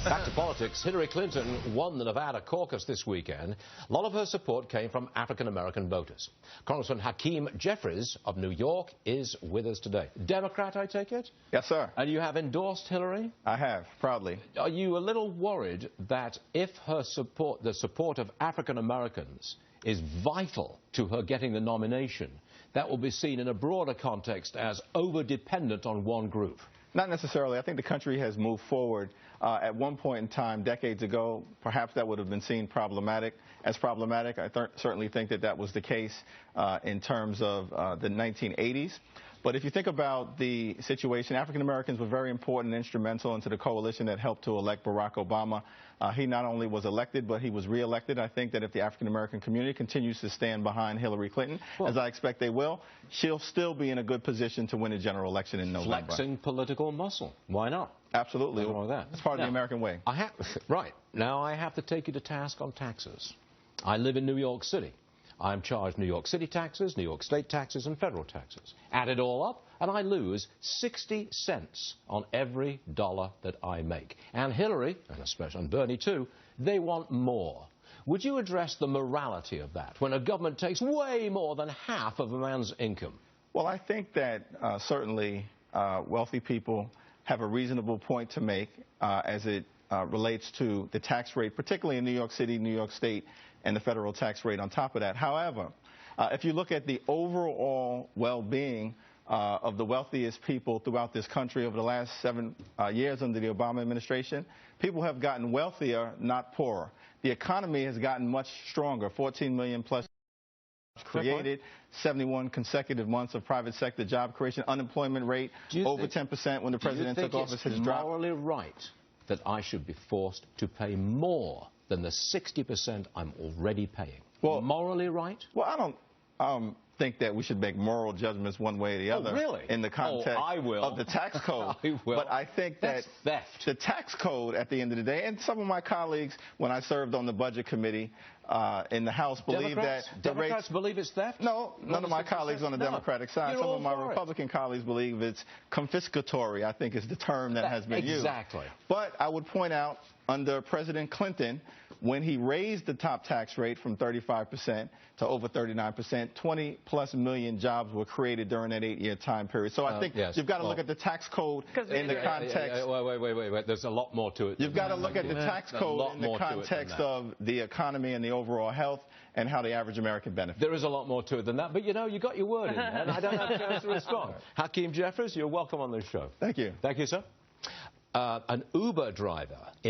Back to politics. Hillary Clinton won the Nevada caucus this weekend. A lot of her support came from African-American voters. Congressman Hakeem Jeffries of New York is with us today. Democrat, I take it? Yes, sir. And you have endorsed Hillary? I have, proudly. Are you a little worried that if her support, the support of African-Americans, is vital to her getting the nomination, that will be seen in a broader context as over-dependent on one group? Not necessarily. I think the country has moved forward. At one point in time, decades ago, perhaps that would have been seen as problematic. I certainly think that was the case in terms of the 1980s. But if you think about the situation, African Americans were very important and instrumental into the coalition that helped to elect Barack Obama. He not only was elected, but he was reelected. I think that if the African American community continues to stand behind Hillary Clinton, as I expect they will, she'll still be in a good position to win a general election in November. Flexing political muscle. Why not? Absolutely. Nothing wrong with that. It's part of the American way. Right. Now I have to take you to task on taxes. I live in New York City. I'm charged New York City taxes, New York state taxes, and federal taxes. Add it all up, and I lose 60 cents on every dollar that I make. And Hillary, and especially Bernie too, they want more. Would you address the morality of that when a government takes way more than half of a man's income? Well, I think that certainly wealthy people have a reasonable point to make as it relates to the tax rate, particularly in New York City, New York State, and the federal tax rate on top of that. However, if you look at the overall well-being of the wealthiest people throughout this country over the last 7 years under the Obama administration, people have gotten wealthier, not poorer. The economy has gotten much stronger, 14 million plus created, 71 consecutive months of private sector job creation, unemployment rate over 10% when the president took office has dropped. Do you think it's morally right that I should be forced to pay more than the 60% I'm already paying? Well, morally right? Well, I don't think that we should make moral judgments one way or the other. Really? In the context of the tax code. I will. But I think that theft. The tax code at the end of the day, and some of my colleagues when I served on the budget committee in the House believe that Democrats believe it's theft? No, none of my colleagues on the Democratic side. Some of my Republican colleagues believe it's confiscatory, I think is the term that has been used. Exactly. But I would point out under President Clinton, when he raised the top tax rate from 35% to over 39%, 20+ million jobs were created during that 8-year time period. So I think you've got to look at the tax code in the context. Wait. There's a lot more to it. You've got to look at the tax code in the context of the economy and the overall health and how the average American benefits. There is a lot more to it than that, but you know, you got your word in there, and I don't have a chance to respond. Hakeem Jeffries, you're welcome on this show. Thank you. Thank you, sir. An Uber driver in